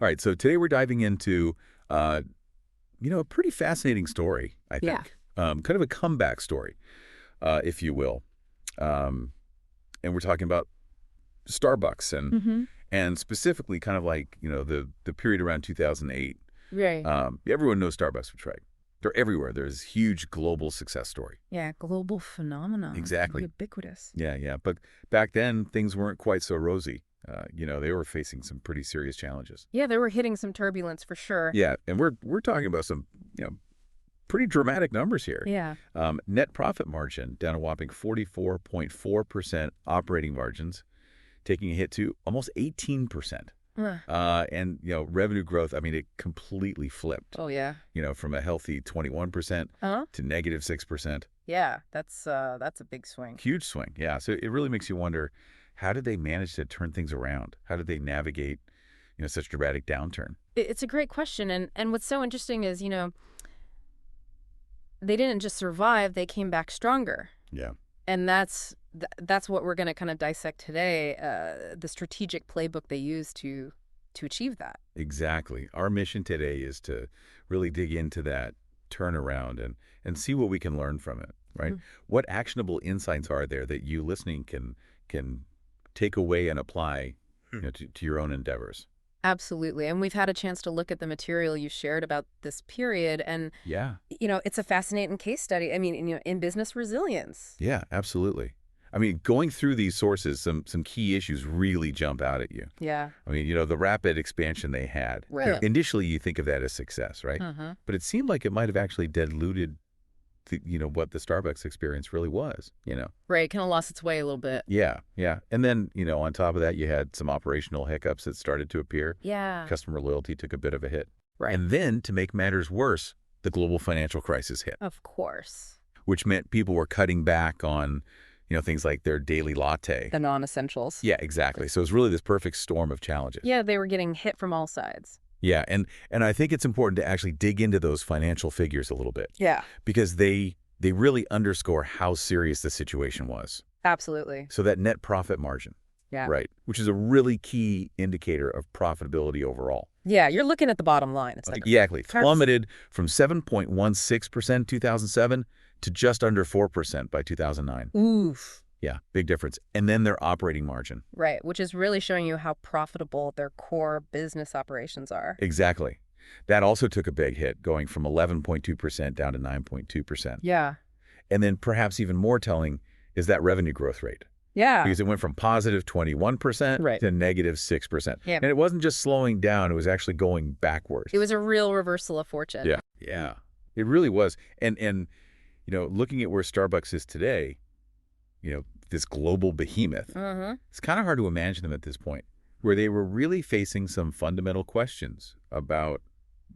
All right, so today we're diving into, uh, a pretty fascinating story, I Yeah. think. Kind of a comeback story, if you will. Um, and we're talking about Starbucks Hmm. and specifically kind of like, the period around 2008. Right. Everyone knows Starbucks, right? They're everywhere. There's a huge global success story. Yeah, global phenomenon. Exactly. Ubiquitous. Yeah, yeah. But back then, things weren't quite so rosy. They were facing some pretty serious challenges. Yeah, they were hitting some turbulence for sure. Yeah, and we're talking about some, pretty dramatic numbers here. Yeah. Net profit margin down a whopping 44.4% operating margins, taking a hit to almost 18%. And, revenue growth, I mean, it completely flipped, Oh, yeah. from a healthy 21% Huh? to negative 6%. Yeah, that's a big swing. Huge swing. Yeah. So it really makes you wonder, how did they manage to turn things around? How did they navigate, such dramatic downturn? It's a great question, and what's so interesting is, they didn't just survive, they came back stronger. Yeah. And that's what we're going to kind of dissect today, the strategic playbook they used to achieve that. Exactly. Our mission today is to really dig into that turnaround and see what we can learn from it, right? Mhm. What actionable insights are there that you listening can take away and apply, to your own endeavors? Absolutely. And we've had a chance to look at the material you shared about this period. And, Yeah. it's a fascinating case study. I mean, in business resilience. Yeah, absolutely. I mean, going through these sources, some key issues really jump out at you. Yeah. I mean, the rapid expansion they had. Right. Initially, you think of that as success, right? Uh-huh. But it seemed like it might have actually diluted what the Starbucks experience really was. Right. Kind of lost its way a little bit. Yeah, yeah. And then, on top of that, you had some operational hiccups that started to appear. Yeah. Customer loyalty took a bit of a hit. Right. And then, to make matters worse, the global financial crisis hit, Of course. which meant people were cutting back on, things like their daily latte. The non-essentials. Yeah, exactly. So it was really this perfect storm of challenges. Yeah, they were getting hit from all sides. Yeah, and I think it's important to actually dig into those financial figures a little bit Yeah. because they really underscore how serious the situation was. Absolutely. So that net profit margin, Yeah. right, which is a really key indicator of profitability overall. Yeah, you're looking at the bottom line. It's like Exactly. Plummeted from 7.16% in 2007 to just under 4% by 2009. oof. Yeah, big difference. And then their operating margin. Right, which is really showing you how profitable their core business operations are. Exactly. That also took a big hit, going from 11.2% down to 9.2%. Yeah. And then perhaps even more telling is that revenue growth rate, Yeah. because it went from positive 21% Right. to negative 6%. Yeah. And it wasn't just slowing down, it was actually going backwards. It was a real reversal of fortune. Yeah. Yeah. It really was. And looking at where Starbucks is today, this global behemoth, Mm-hmm. it's kind of hard to imagine them at this point, where they were really facing some fundamental questions about,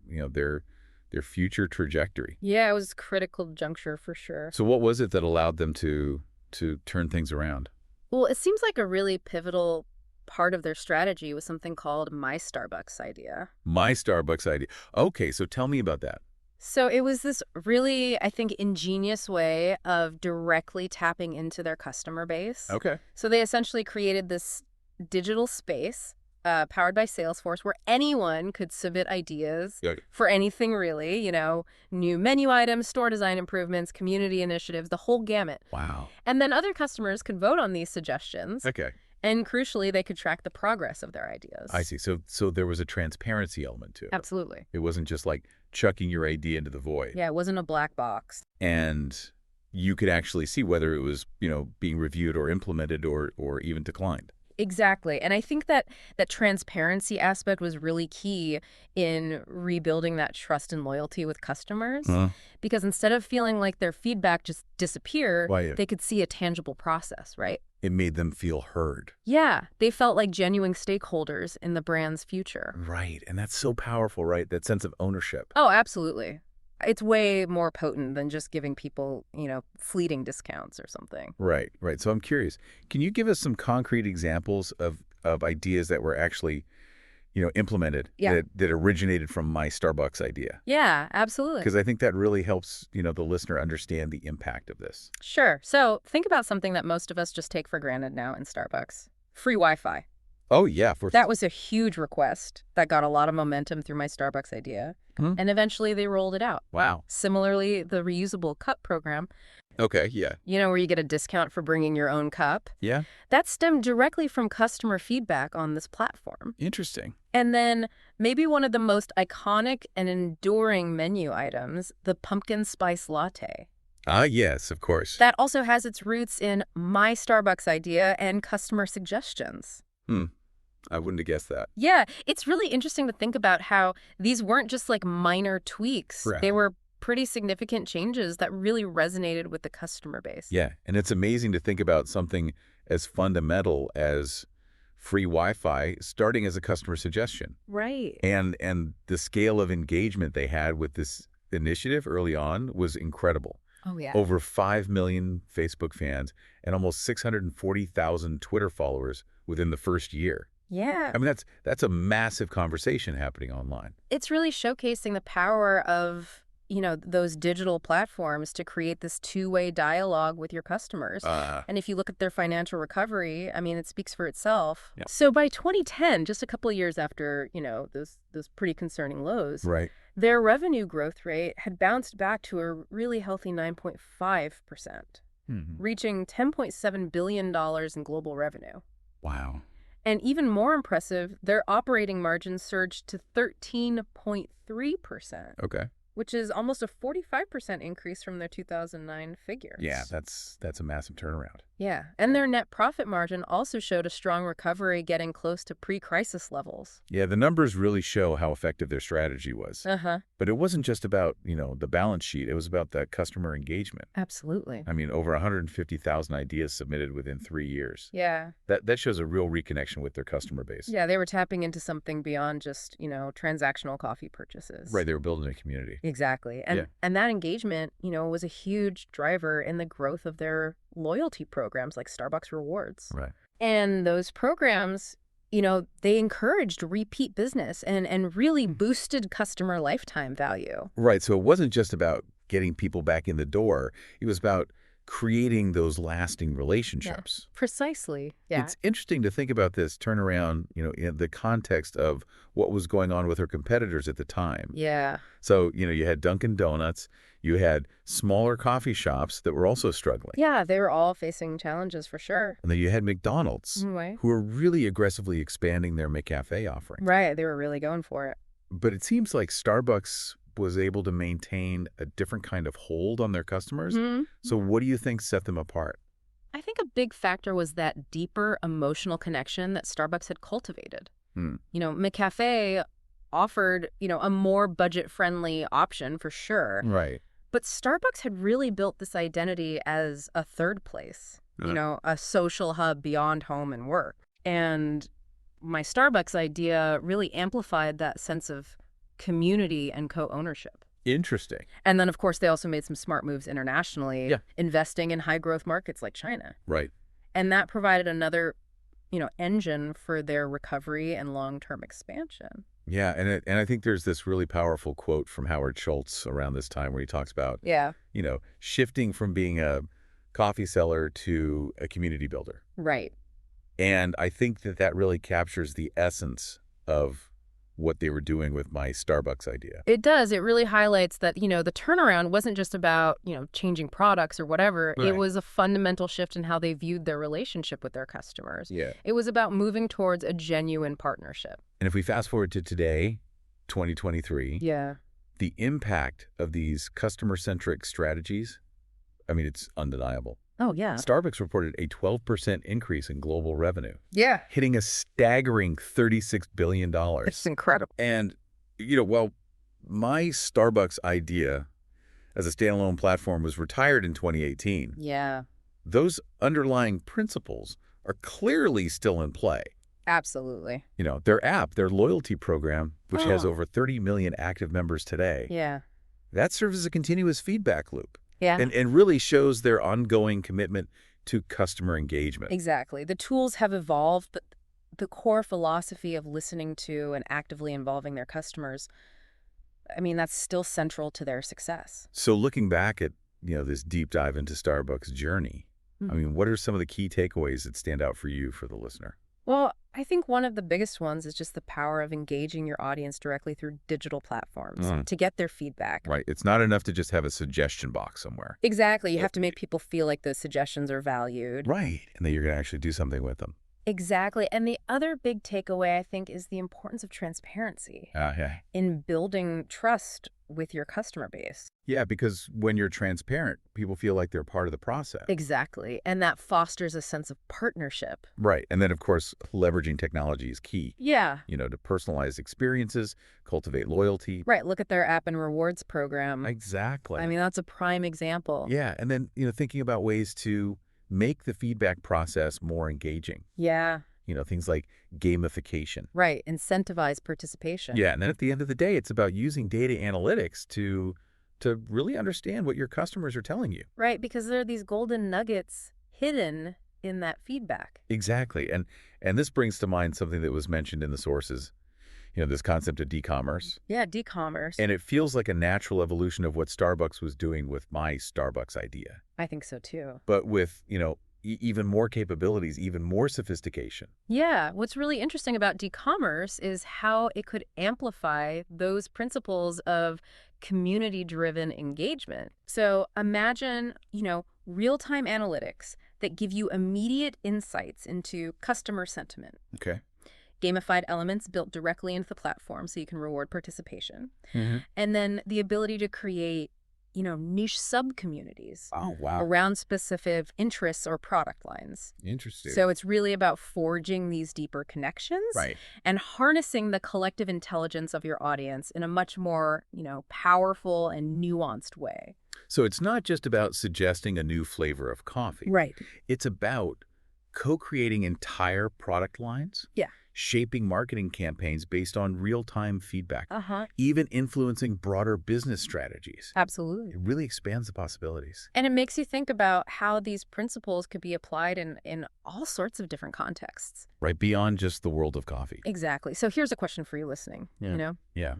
their future trajectory. Yeah, it was a critical juncture for sure. So what was it that allowed them to turn things around? Well, it seems like a really pivotal part of their strategy was something called My Starbucks idea. My Starbucks idea. Okay, so tell me about that. So it was this really, I think, ingenious way of directly tapping into their customer base. Okay. So they essentially created this digital space powered by Salesforce where anyone could submit ideas Yeah. for anything really, new menu items, store design improvements, community initiatives, the whole gamut. Wow. And then other customers could vote on these suggestions. Okay. And crucially, they could track the progress of their ideas. I see. So there was a transparency element to it. Absolutely. It wasn't just like chucking your idea into the void. Yeah, it wasn't a black box. And you could actually see whether it was, being reviewed or implemented or even declined. Exactly. And I think that transparency aspect was really key in rebuilding that trust and loyalty with customers. Because instead of feeling like their feedback just disappeared, Right. they could see a tangible process, right? It made them feel heard. Yeah, they felt like genuine stakeholders in the brand's future. Right. And that's so powerful, right? That sense of ownership. Oh, absolutely. It's way more potent than just giving people, fleeting discounts or something. Right, right. So I'm curious, can you give us some concrete examples of ideas that were actually, implemented Yeah. that originated from my Starbucks idea? Yeah, absolutely. Because I think that really helps, the listener understand the impact of this. Sure. So think about something that most of us just take for granted now in Starbucks. Free Wi-Fi. Oh, yeah. That was a huge request that got a lot of momentum through my Starbucks idea. And eventually they rolled it out. Wow. Similarly, the reusable cup program, Okay, yeah. where you get a discount for bringing your own cup. Yeah. That stemmed directly from customer feedback on this platform. Interesting. And then maybe one of the most iconic and enduring menu items, the pumpkin spice latte. Yes, of course. That also has its roots in my Starbucks idea and customer suggestions. I wouldn't have guessed that. Yeah, it's really interesting to think about how these weren't just like minor tweaks. Right. They were pretty significant changes that really resonated with the customer base. Yeah, and it's amazing to think about something as fundamental as free Wi-Fi starting as a customer suggestion. Right. And the scale of engagement they had with this initiative early on was incredible. Oh, yeah. Over 5 million Facebook fans and almost 640,000 Twitter followers within the first year. Yeah. I mean, that's a massive conversation happening online. It's really showcasing the power of, those digital platforms to create this two-way dialogue with your customers. And if you look at their financial recovery, I mean, it speaks for itself. Yeah. So by 2010, just a couple of years after, those pretty concerning lows, Right. their revenue growth rate had bounced back to a really healthy 9.5%, reaching $10.7 billion in global revenue. Wow. And even more impressive, their operating margin surged to 13.3%. Okay. Which is almost a 45% increase from their 2009 figures. Yeah, that's a massive turnaround. Yeah, and their net profit margin also showed a strong recovery, getting close to pre-crisis levels. Yeah, the numbers really show how effective their strategy was. But it wasn't just about, the balance sheet. It was about that customer engagement. Absolutely. I mean, over 150,000 ideas submitted within 3 years. Yeah. That shows a real reconnection with their customer base. Yeah, they were tapping into something beyond just, transactional coffee purchases. Right, they were building a community. Exactly. And that engagement, was a huge driver in the growth of their loyalty programs like Starbucks Rewards. Right. And those programs, they encouraged repeat business and really boosted customer lifetime value. Right. So it wasn't just about getting people back in the door. It was about creating those lasting relationships. Yeah, precisely. Yeah. It's interesting to think about this turnaround, in the context of what was going on with her competitors at the time. Yeah. So, you had Dunkin' Donuts, you had smaller coffee shops that were also struggling. Yeah, they were all facing challenges for sure. And then you had McDonald's, Right. who were really aggressively expanding their McCafe offering. Right, they were really going for it. But it seems like Starbucks was able to maintain a different kind of hold on their customers. So what do you think set them apart? I think a big factor was that deeper emotional connection that Starbucks had cultivated. McCafe offered, a more budget-friendly option for sure. Right. But Starbucks had really built this identity as a third place, a social hub beyond home and work. And my Starbucks idea really amplified that sense of community and co-ownership. Interesting. And then, of course, they also made some smart moves internationally, investing in high-growth markets like China. Right. And that provided another, engine for their recovery and long-term expansion. Yeah, and I think there's this really powerful quote from Howard Schultz around this time where he talks about, shifting from being a coffee seller to a community builder. Right. And I think that really captures the essence of what they were doing with my Starbucks idea. It does. It really highlights that, the turnaround wasn't just about, changing products or whatever. Right. It was a fundamental shift in how they viewed their relationship with their customers. Yeah. It was about moving towards a genuine partnership. And if we fast forward to today, 2023, the impact of these customer-centric strategies, I mean, it's undeniable. Oh, yeah. Starbucks reported a 12% increase in global revenue. Yeah. Hitting a staggering $36 billion. It's incredible. And, while my Starbucks idea as a standalone platform was retired in 2018, Yeah. those underlying principles are clearly still in play. Absolutely. Their app, their loyalty program, which has over 30 million active members today, Yeah. that serves as a continuous feedback loop. Yeah. And really shows their ongoing commitment to customer engagement. Exactly. The tools have evolved, but the core philosophy of listening to and actively involving their customers, I mean, that's still central to their success. So looking back at, this deep dive into Starbucks' journey, I mean, what are some of the key takeaways that stand out for you, for the listener? Well, I think one of the biggest ones is just the power of engaging your audience directly through digital platforms to get their feedback. Right. It's not enough to just have a suggestion box somewhere. Exactly. You have to make people feel like those suggestions are valued. Right. And that you're going to actually do something with them. Exactly. And the other big takeaway, I think, is the importance of transparency in building trust with your customer base. Yeah, because when you're transparent, people feel like they're part of the process. Exactly. And that fosters a sense of partnership. Right. And then, of course, leveraging technology is key. Yeah. To personalize experiences, cultivate loyalty. Right. Look at their app and rewards program. Exactly. I mean, that's a prime example. Yeah. And then, thinking about ways to make the feedback process more engaging. Yeah. Things like gamification. Right. Incentivize participation. Yeah. And then at the end of the day, it's about using data analytics to really understand what your customers are telling you. Right. Because there are these golden nuggets hidden in that feedback. Exactly. And this brings to mind something that was mentioned in the sources, this concept of decommerce. Yeah, decommerce. And it feels like a natural evolution of what Starbucks was doing with my Starbucks idea. I think so, too. But with, even more capabilities, even more sophistication. Yeah. What's really interesting about decommerce is how it could amplify those principles of community-driven engagement. So imagine, real-time analytics that give you immediate insights into customer sentiment. Okay. Gamified elements built directly into the platform so you can reward participation. And then the ability to create, niche sub-communities around specific interests or product lines. Interesting. So it's really about forging these deeper connections and harnessing the collective intelligence of your audience in a much more, powerful and nuanced way. So it's not just about suggesting a new flavor of coffee. Right. It's about co-creating entire product lines. Yeah. Shaping marketing campaigns based on real-time feedback, even influencing broader business strategies. Absolutely. It really expands the possibilities. And it makes you think about how these principles could be applied in all sorts of different contexts. Right, beyond just the world of coffee. Exactly. So here's a question for you listening, Yeah.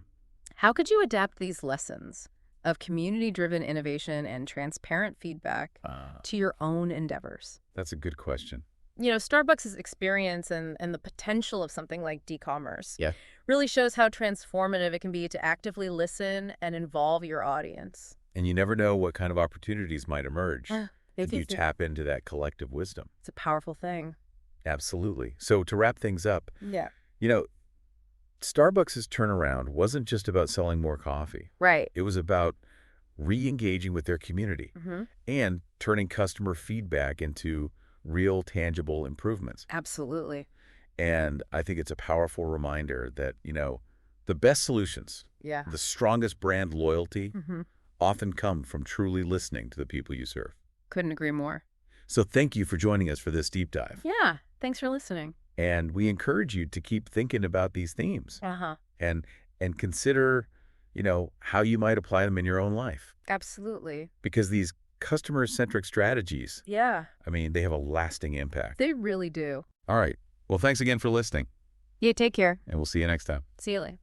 How could you adapt these lessons of community-driven innovation and transparent feedback to your own endeavors? That's a good question. Starbucks' experience and the potential of something like decommerce really shows how transformative it can be to actively listen and involve your audience. And you never know what kind of opportunities might emerge if you It's tap into that collective wisdom. a powerful thing. Absolutely. So to wrap things up, Starbucks' turnaround wasn't just about selling more coffee. Right. It was about re-engaging with their community and turning customer feedback into real, tangible improvements. Absolutely. And I think it's a powerful reminder that, the best solutions, the strongest brand loyalty often come from truly listening to the people you serve. Couldn't agree more. So thank you for joining us for this deep dive. Yeah. Thanks for listening. And we encourage you to keep thinking about these themes and consider, how you might apply them in your own life. Absolutely. Because these customer-centric strategies, they have a lasting impact. They really do. All right. Well, thanks again for listening. Yeah, take care. And we'll see you next time. See you later.